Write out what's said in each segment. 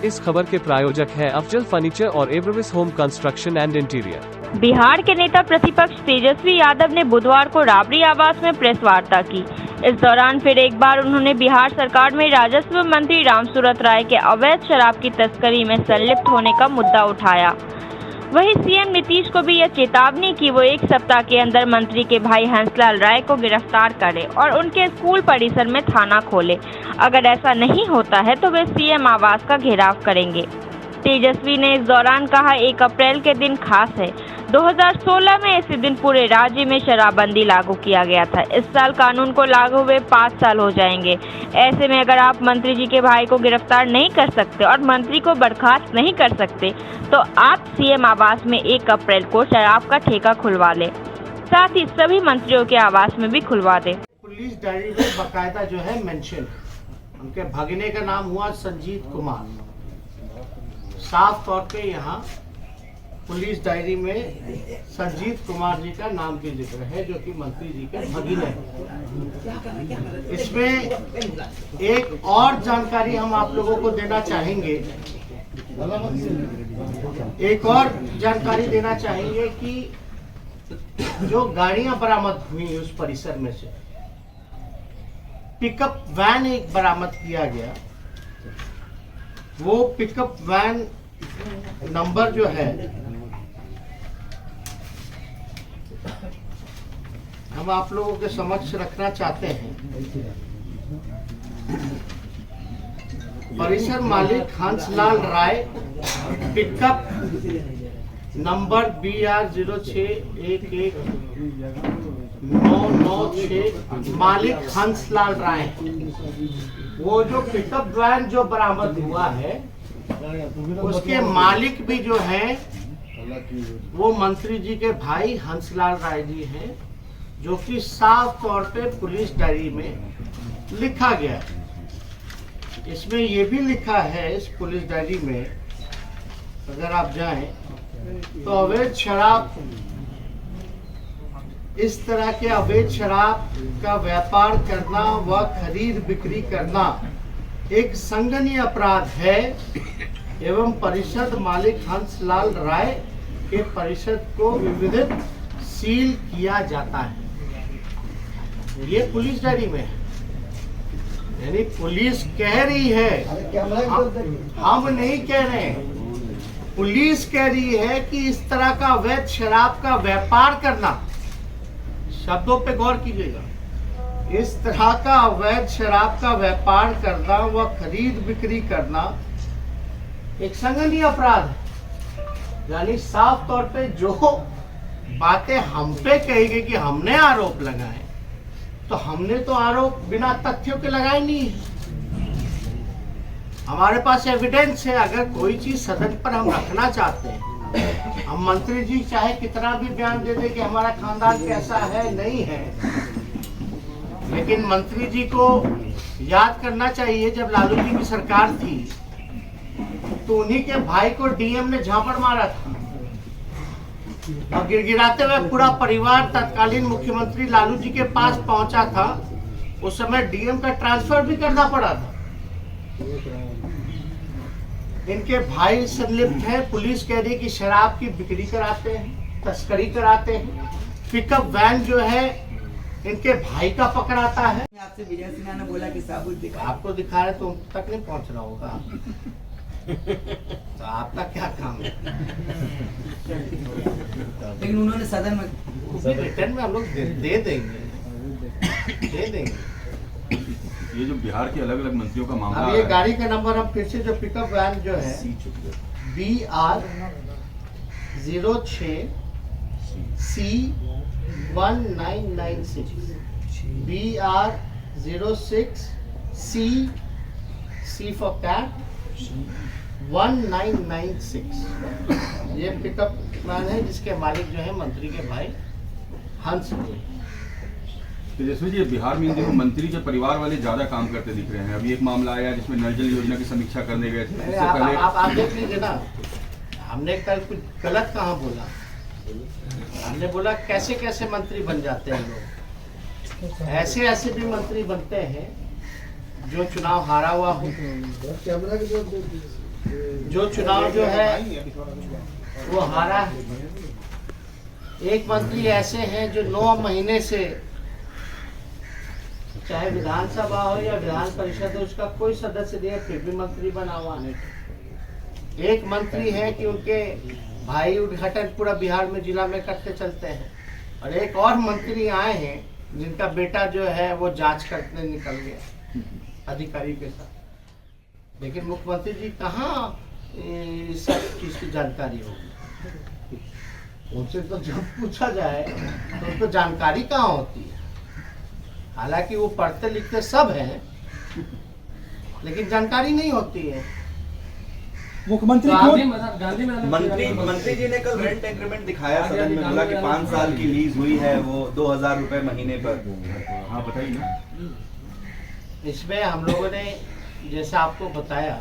इस खबर के प्रायोजक है अफजल फर्नीचर और एवरविस home construction and interior. Bihar के नेता प्रतिपक्ष तेजस्वी यादव ने बुधवार को राबड़ी आवास में प्रेस वार्ता की। इस दौरान फिर एक बार उन्होंने बिहार सरकार में राजस्व मंत्री रामसूरत राय के अवैध शराब की तस्करी में संलिप्त होने का मुद्दा उठाया। वहीं सीएम नीतीश को भी यह चेतावनी की वो एक सप्ताह के अंदर मंत्री के भाई हंसलाल राय को गिरफ्तार करे और उनके स्कूल परिसर में थाना खोले। अगर ऐसा नहीं होता है तो वे सीएम आवास का घेराव करेंगे। तेजस्वी ने इस दौरान कहा, 1 अप्रैल के दिन खास है। 2016 में इसी दिन पूरे राज्य में शराबबंदी लागू किया गया था। इस साल कानून को लागू हुए 5 साल हो जाएंगे। ऐसे में अगर आप मंत्री जी के भाई को गिरफ्तार नहीं कर सकते और मंत्री को बर्खास्त नहीं कर सकते तो आप सीएम आवास में 1 अप्रैल को शराब का ठेका खुलवा लें, साथ ही सभी मंत्रियों के आवास में भी खुलवा दें। पुलिस डायरी में बाकायदा जो है मेंशन, उनके भगने का नाम हुआ संजीत कुमार। साफ तौर पे यहाँ पुलिस डायरी में संजीत कुमार जी का नाम भी जिक्र है, जो कि मंत्री जी के भगीने हैं। इसमें एक और जानकारी हम आप लोगों को देना चाहेंगे, कि जो गाड़ियां बरामद हुई उस परिसर में से पिकअप वैन एक बरामद किया गया। वो पिकअप वैन नंबर जो है हम आप लोगों के समक्ष रखना चाहते हैं। परिसर मालिक हंसलाल राय, पिकअप नंबर BR 0611996, मालिक हंसलाल राय। वो जो पिकअप वैन जो बरामद हुआ है उसके मालिक भी जो हैं वो मंत्री जी के भाई हंसलाल राय जी हैं, जो कि साफ तौर पे पुलिस डायरी में लिखा गया है। इसमें ये भी लिखा है इस पुलिस डायरी में, अगर आप जाएं तो अवैध शराब, इस तरह के अवैध शराब का व्यापार करना व खरीद बिक्री करना एक संगीन अपराध है एवं परिषद मालिक हंसलाल राय के परिषद को विविधित सील किया जाता है। ये पुलिस डायरी में है, यानी पुलिस कह रही है, हम नहीं कह रहे हैं। पुलिस कह रही है कि इस तरह का अवैध शराब का व्यापार करना, शब्दों पे गौर कीजिएगा, इस तरह का अवैध शराब का व्यापार करना व खरीद बिक्री करना एक संगीन अपराध है। यानी साफ तौर पे जो बातें हम पे कही गई कि हमने आरोप लगाए, तो हमने तो आरोप बिना तथ्यों के लगाए नहीं है। हमारे पास एविडेंस है। अगर कोई चीज सदन पर हम रखना चाहते हैं, हम मंत्री जी चाहे कितना भी बयान दे दे कि हमारा खानदान कैसा है, नहीं है, लेकिन मंत्री जी को याद करना चाहिए जब लालू जी की सरकार थी तो उन्हीं के भाई को डीएम ने झापड़ मारा था और गिड़गिड़ाते हुए पूरा परिवार तत्कालीन मुख्यमंत्री लालू जी के पास पहुंचा था। उस समय डीएम का ट्रांसफर भी करना पड़ा था। इनके भाई संलिप्त है। पुलिस कह रही है कि शराब की बिक्री कराते हैं, तस्करी कराते हैं। पिकअप वैन जो है इनके भाई का पकड़ाता है। आपसे विजय सिन्हा ने बोला कि साबुत दिखा, आपको दिखा रहे तो तक नहीं पहुंच रहा होगा तो आपका क्या काम है? लेकिन उन्होंने सदन में रिटर्न में हम लोग दे देंगे। ये जो बिहार के अलग अलग मंत्रियों का मामला, अब ये गाड़ी का नंबर हम फिर से, जो पिकअप वैन जो है BR 06C1996, BR 06C for cat 1996, ये पिकअप वैन है जिसके मालिक जो है मंत्री के भाई हंस जी। तेजस्वी जी, बिहार में इन दिनों मंत्री जो परिवार वाले ज्यादा काम करते दिख रहे हैं। अभी एक मामला आया जिसमें नल जल योजना की समीक्षा करने गए थे। इससे पहले आप देख लीजिए ना, हमने कल कुछ गलत कहाँ बोला। हमने बोला कैसे कैसे मंत्री बन जाते हैं लोग। ऐसे ऐसे भी मंत्री बनते हैं जो चुनाव हारा हुआ हो, जो चुनाव जो है वो हारा है। एक मंत्री ऐसे हैं जो 9 महीने से, चाहे विधानसभा हो या विधान परिषद हो, उसका कोई सदस्य नहीं है, फिर भी मंत्री बना हुआ है। एक मंत्री है कि उनके भाई उद्घाटन पूरा बिहार में जिला में करते चलते हैं, और एक और मंत्री आए हैं जिनका बेटा जो है वो जांच करने निकल गया अधिकारी के साथ। लेकिन मुख्यमंत्री जी कहाँ इस सब चीज की जानकारी होगी? उनसे तो जब पूछा जाए तो उनको जानकारी कहाँ होती है। हालांकि वो पढ़ते लिखते सब हैं, लेकिन जानकारी नहीं होती है। मुख्यमंत्री मंत्री जी ने कल रेंट एग्रीमेंट दिखाया सदन में, बोला कि 5 साल की लीज हुई है, वो 2000 रुपए महीने पर। हाँ बताइए ना। इसमें हम लोगों ने जैसे आपको बताया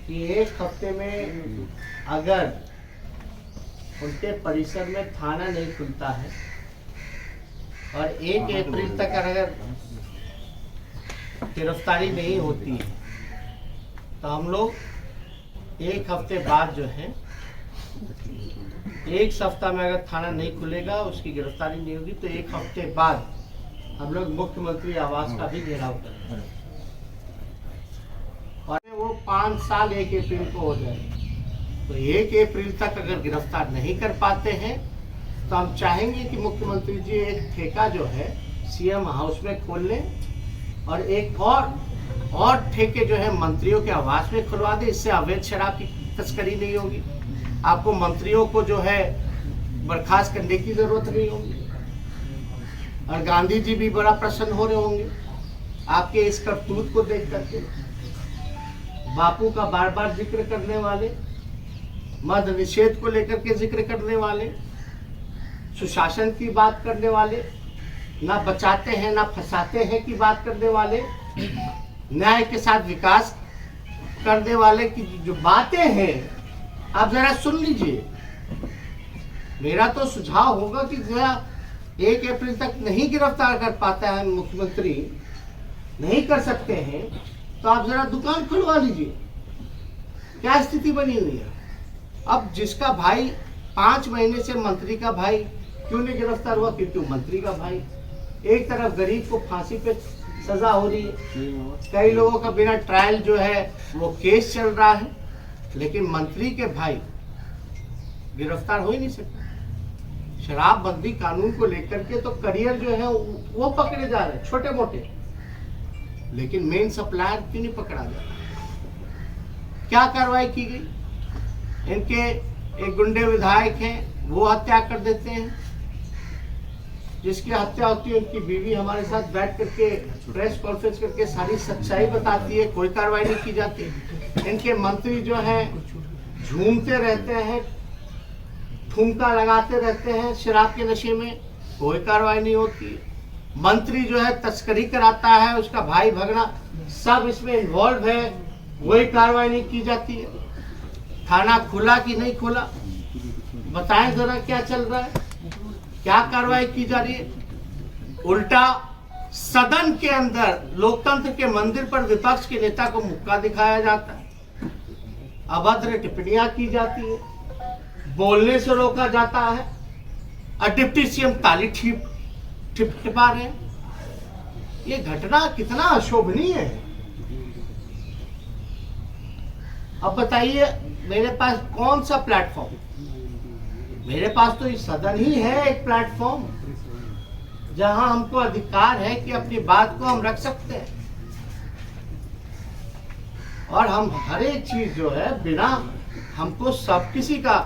कि एक हफ्ते में अगर उनके परिसर में थाना नहीं खुलता है और 1 अप्रैल तक अगर गिरफ्तारी नहीं होती है, तो हम लोग 1 हफ्ते बाद जो है, 1 सप्ताह में अगर थाना नहीं खुलेगा, उसकी गिरफ्तारी नहीं होगी, तो 1 हफ्ते बाद हम लोग मुख्यमंत्री आवास का भी घेराव करेंगे। और वो 5 साल 1 अप्रैल को हो जाए, तो 1 अप्रैल तक अगर गिरफ्तार नहीं कर पाते हैं, तो हम चाहेंगे कि मुख्यमंत्री जी एक ठेका जो है सीएम हाउस में खोल लें और एक और ठेके जो है मंत्रियों के आवास में खुलवा दें। इससे अवैध शराब की तस्करी नहीं होगी, आपको मंत्रियों को जो है बर्खास्त करने की जरूरत नहीं होगी, और गांधी जी भी बड़ा प्रसन्न हो रहे होंगे आपके इस करतूत को देख करके। बापू का बार बार जिक्र करने वाले, मद निषेध को लेकर के जिक्र करने वाले, सुशासन की बात करने वाले, ना बचाते हैं ना फंसाते हैं की बात करने वाले, न्याय के साथ विकास करने वाले की जो बातें हैं, आप जरा सुन लीजिए। मेरा तो सुझाव होगा कि जरा 1 अप्रैल तक नहीं गिरफ्तार कर पाता है मुख्यमंत्री, नहीं कर सकते हैं, तो आप जरा दुकान खुलवा लीजिए। क्या स्थिति बनी हुई है? अब जिसका भाई 5 महीने से मंत्री का भाई क्यों नहीं गिरफ्तार हुआ? क्योंकि मंत्री का भाई। एक तरफ गरीब को फांसी पे सजा हो रही है, कई लोगों का बिना ट्रायल जो है वो केस चल रहा है, लेकिन मंत्री के भाई गिरफ्तार हो ही नहीं सकते। शराबबंदी कानून को लेकर के तो करियर जो है वो पकड़े जा रहे हैं छोटे मोटे, लेकिन मेन सप्लायर क्यों नहीं पकड़ा जा रहा? क्या कार्रवाई की गई? इनके एक गुंडे विधायक हैं, वो हत्या कर देते हैं, जिसकी हत्या होती है उनकी बीवी हमारे साथ बैठ करके प्रेस कॉन्फ्रेंस करके सारी सच्चाई बताती है, कोई कार्रवाई नहीं की जाती। इनके मंत्री जो हैं झूमते रहते हैं, ठुमका लगाते रहते हैं शराब के नशे में, कोई कार्रवाई नहीं होती। मंत्री जो है तस्करी कराता है, उसका भाई भगना सब इसमें इन्वॉल्व है, वही कार्रवाई नहीं की जाती है। थाना खुला कि नहीं खुला, बताएं जरा क्या चल रहा है, क्या कार्रवाई की जा रही है? उल्टा सदन के अंदर लोकतंत्र के मंदिर पर विपक्ष के नेता को मुक्का दिखाया जाता है, अभद्र टिप्पणियां की जाती है, बोलने से रोका जाता है, और डिप्टी सीएम ताली टिपा रहे हैं। ये घटना कितना अशोभनीय है। अब बताइए मेरे पास कौन सा प्लेटफॉर्म? मेरे पास तो ये सदन ही है एक प्लेटफॉर्म, जहां हमको अधिकार है कि अपनी बात को हम रख सकते हैं, और हम हर एक चीज जो है बिना, हमको सब किसी का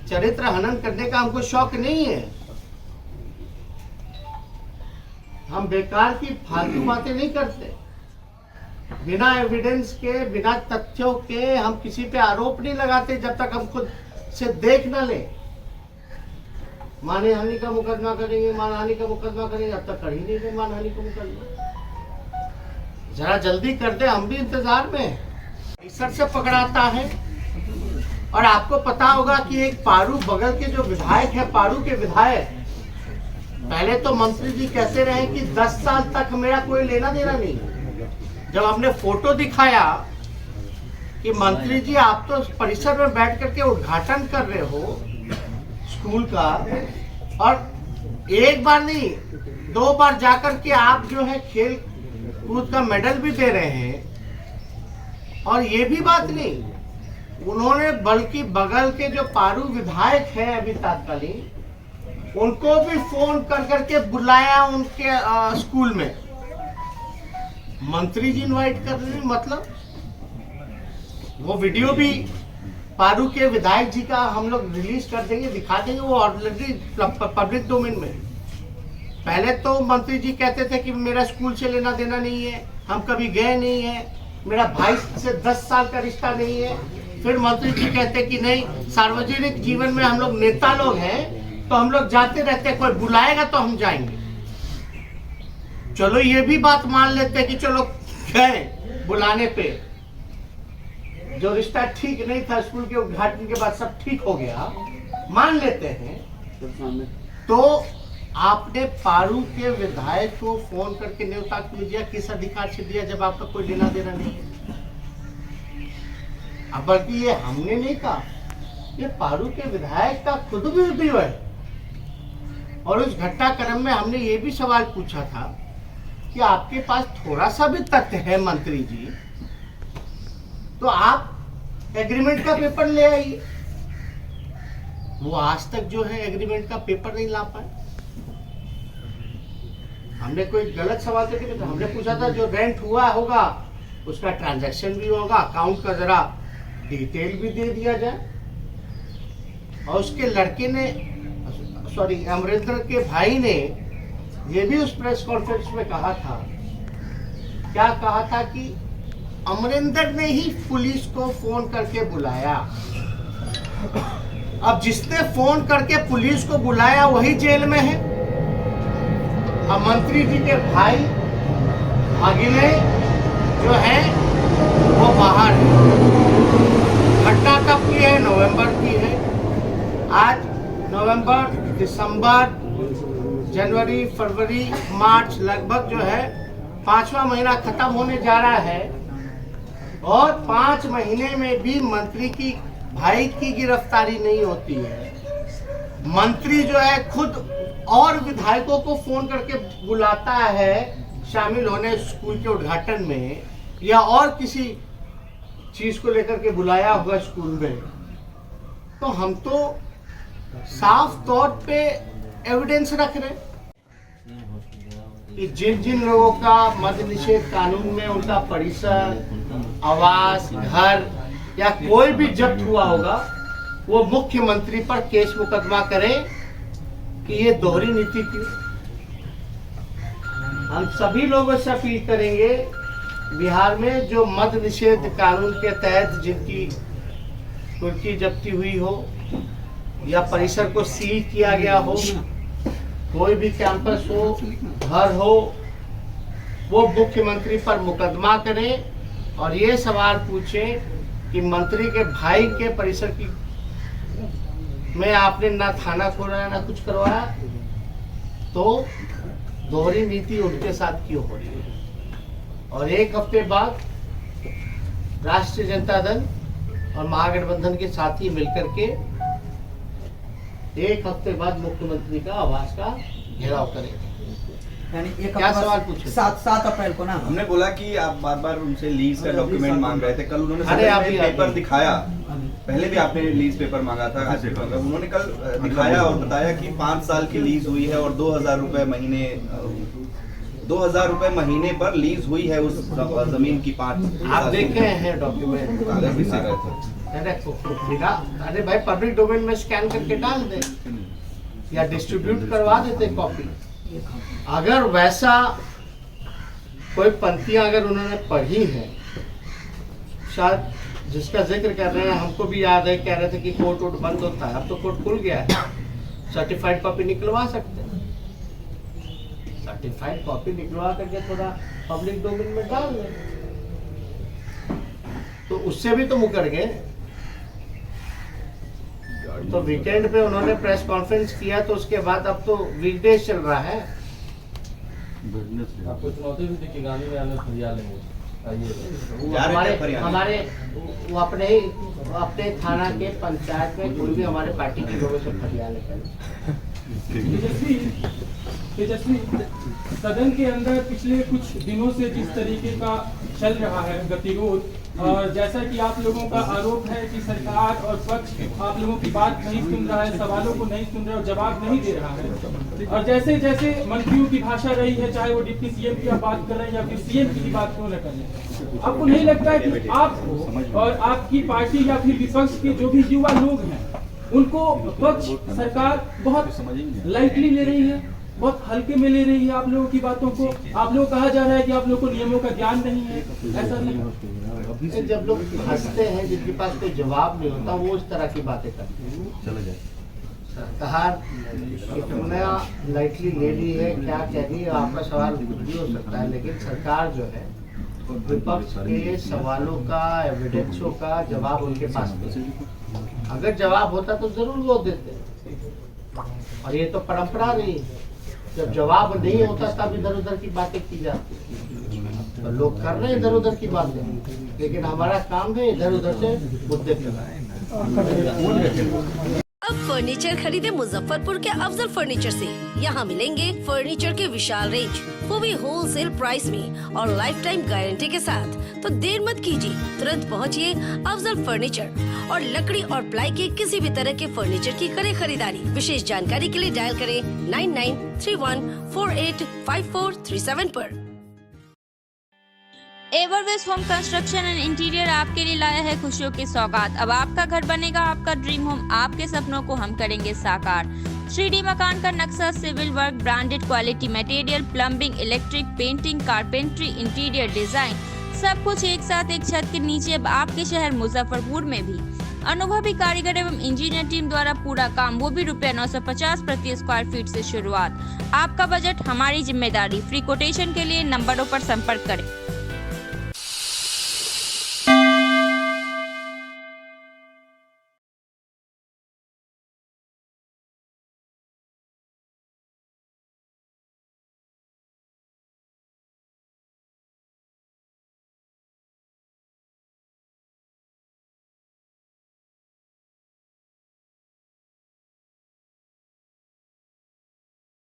चरित्र हनन करने का हमको शौक नहीं है। हम बेकार की फालतू बातें नहीं करते, बिना एविडेंस के, बिना तथ्यों के हम किसी पे आरोप नहीं लगाते जब तक हम खुद से देख न ले। मानहानि का मुकदमा करेंगे, मानहानि का मुकदमा करेंगे, अब तक कर ही नहीं रहे मानहानि का मुकदमा। जरा जल्दी कर दे, हम भी इंतजार में हैं। सर से पकड़ाता है, और आपको पता होगा कि एक पारू बगल के जो विधायक है, पारू के विधायक, पहले तो मंत्री जी कहते रहे कि 10 साल तक मेरा कोई लेना देना नहीं। जब हमने फोटो दिखाया कि मंत्री जी आप तो परिसर में बैठ करके उद्घाटन कर रहे हो स्कूल का, और एक बार नहीं 2 बार जाकर के आप जो है खेल कूद का मेडल भी दे रहे हैं। और ये भी बात नहीं, उन्होंने बल्कि बगल के जो पारू विधायक है अभी तत्कालीन, उनको भी फोन कर करके बुलाया उनके स्कूल में। मंत्री जी इनवाइट कर रहे हैं, मतलब वो वीडियो भी पारू के विधायक जी का हम लोग रिलीज कर देंगे, दिखा देंगे, वो ऑलरेडी पब्लिक डोमेन में। पहले तो मंत्री जी कहते थे कि मेरा स्कूल से लेना देना नहीं है, हम कभी गए नहीं है, मेरा भाई से 10 साल का रिश्ता नहीं है। फिर मंत्री जी कहते कि नहीं, सार्वजनिक जीवन में हम लोग नेता लोग हैं तो हम लोग जाते रहते हैं, कोई बुलाएगा तो हम जाएंगे। चलो ये भी बात मान लेते हैं कि चलो गए बुलाने पे, जो रिश्ता ठीक नहीं था स्कूल के उद्घाटन के बाद सब ठीक हो गया, मान लेते हैं। तो आपने पारू के विधायक को फोन करके न्योता क्यों दिया, किस अधिकार से दिया, जब आपका कोई लेना देना नहीं है? अब बल्कि ये हमने नहीं कहा, ये पारू के विधायक का खुद भी वीडियो है। और उस घटनाक्रम में हमने ये भी सवाल पूछा था कि आपके पास थोड़ा सा भी तथ्य है मंत्री जी, तो आप एग्रीमेंट का पेपर ले आइए। वो आज तक जो है एग्रीमेंट का पेपर नहीं ला पाए। हमने कोई गलत सवाल करके नहीं, हमने पूछा था जो रेंट हुआ होगा उसका ट्रांजैक्शन भी होगा, अकाउंट का जरा डिटेल भी दे दिया जाए। और उसके लड़के ने, सॉरी अमरिंदर के भाई ने ये भी उस प्रेस कॉन्फ्रेंस में कहा था, क्या कहा था कि अमरिंदर ने ही पुलिस को फोन करके बुलाया। अब जिसने फोन करके पुलिस को बुलाया वही जेल में है। अब मंत्री जी के भाई अगले जो है वो बाहर है। घटना कब की है? नवंबर की है। आज नवंबर, दिसंबर, जनवरी, फरवरी, मार्च, लगभग जो है 5वां महीना खत्म होने जा रहा है। और 5 महीने में भी मंत्री की भाई की गिरफ्तारी नहीं होती है। मंत्री जो है खुद और विधायकों को फोन करके बुलाता है शामिल होने स्कूल के उद्घाटन में, या और किसी चीज को लेकर के बुलाया हुआ स्कूल में। तो हम तो साफ तौर पे एविडेंस रख रहे कि जिन जिन लोगों का मद्य निषेध कानून में उनका परिसर, आवास, घर या कोई भी जब्त हुआ होगा, वो मुख्यमंत्री पर केस मुकदमा करें कि ये दोहरी नीति की। हम सभी लोगों से अपील करेंगे, बिहार में जो मद्य निषेध कानून के तहत जिनकी कुर्की जब्ती हुई हो या परिसर को सील किया गया हो, कोई भी कैंपस हो, घर हो, वो मुख्यमंत्री पर मुकदमा करें और ये सवाल पूछें कि मंत्री के भाई के परिसर की में आपने ना थाना खोला ना कुछ करवाया, तो दोहरी नीति उनके साथ क्यों हो रही है? और 1 हफ्ते बाद राष्ट्रीय जनता दल और महागठबंधन के साथी मिलकर के 1 हफ्ते बाद मुख्यमंत्री का आवास का घेराव करेंगे। यानी एक क्या सवाल पूछे? 7 अप्रैल को ना हमने बोला कि आप बार बार उनसे लीज का डॉक्यूमेंट मांग रहे थे। कल उन्होंने अरे आप सदन में पेपर दिखाया, पहले भी आपने लीज पेपर मांगा था, उन्होंने कल दिखाया और बताया कि 5 साल की लीज हुई है और 2000 रुपए महीने 2000 रुपए महीने पर लीज हुई है उस जमीन की। 5 आप देखे हैं डॉक्यूमेंट? कागज भी दिखा रहे थे। अरे भाई पब्लिक डोमेन में स्कैन करके डाल दे या डिस्ट्रीब्यूट करवा देते कॉपी। अगर वैसा कोई पंक्तियां अगर उन्होंने पढ़ी हैं, शायद जिसका जिक्र कर रहे हैं, हमको भी याद है, कह रहे थे कि कोर्ट वोट बंद होता है, अब तो कोर्ट खुल गया है, सर्टिफाइड कॉपी निकलवा सकते हैं। सर्टिफाइड कॉपी निकलवा करके थोड़ा पब्लिक डोमेन में डाल दें, तो उससे भी तो मुकर गए। तो वीकेंड पे उन्होंने प्रेस कॉन्फ्रेंस किया, तो उसके बाद अब तो वीकडेज चल रहा है। आपको चुनौती भी देखिए, गांधी में आने फरिया लेंगे। वो जा रहे थे हमारे हरियाणा। हमारे वो अपने थाना के पंचायत में कोई भी हमारे पार्टी के लोगों से फरियाद करें। तेजस्वी तेजस्वी सदन के अंदर पिछले कुछ दिनों से जिस तरीके का चल रहा है गतिरोध, और जैसा कि आप लोगों का आरोप है कि सरकार और पक्ष आप लोगों की बात नहीं सुन रहा है, सवालों को नहीं सुन रहा है और जवाब नहीं दे रहा है, और जैसे जैसे मंत्रियों की भाषा रही है, चाहे वो डिप्टी सीएम की आप बात कर रहे हैं या फिर सीएम की बात क्यों न कर रहे हैं, आपको नहीं लगता है कि आपको और आपकी पार्टी या फिर विपक्ष के जो भी युवा लोग हैं उनको पक्ष सरकार बहुत लाइटली ले रही है, बहुत हल्के में ले रही है आप लोगों की बातों को? आप लोग कहा जा रहा है कि आप लोगों को नियमों का ज्ञान नहीं है, ऐसा नहीं। जब लोग हंसते हैं, जिनके पास कोई जवाब नहीं होता, वो इस तरह की बातें करते हैं। सरकार कितना लाइटली ले रही है, क्या कह रही है, आपका सवाल कुछ भी हो सकता है, लेकिन सरकार जो है विपक्ष के सवालों का, एविडेंसों का जवाब उनके पास नहीं है। अगर जवाब होता तो जरूर वो देते, और ये तो परंपरा रही है, जब जवाब नहीं होता तब इधर उधर की बातें की जाती है। तो लोग कर रहे हैं इधर उधर की बातें, लेकिन हमारा काम है इधर उधर से मुद्दे फैलाएं। अब फर्नीचर खरीदे मुजफ्फरपुर के अफजल फर्नीचर से। यहाँ मिलेंगे फर्नीचर के विशाल रेंज, वो भी होलसेल प्राइस में और लाइफ टाइम गारंटी के साथ। तो देर मत कीजिए, तुरंत पहुँचिए अफजल फर्नीचर और लकड़ी और प्लाई के किसी भी तरह के फर्नीचर की करें खरीदारी। विशेष जानकारी के लिए डायल करें 9931485437 पर। एवरवेस्ट होम कंस्ट्रक्शन एंड इंटीरियर आपके लिए लाया है खुशियों की सौगात। अब आपका घर बनेगा आपका ड्रीम होम, आपके सपनों को हम करेंगे साकार। 3D मकान का नक्शा, civil work, branded quality material, plumbing, electric, painting, carpentry, interior design, सब कुछ एक साथ एक छत के नीचे। अब आपके शहर मुजफ्फरपुर में भी अनुभवी कारीगर एवं इंजीनियर टीम द्वारा पूरा काम, वो भी ₹950 प्रति स्क्वायर फीट से शुरुआत। आपका बजट हमारी जिम्मेदारी। फ्री कोटेशन के लिए नंबरों पर संपर्क करें।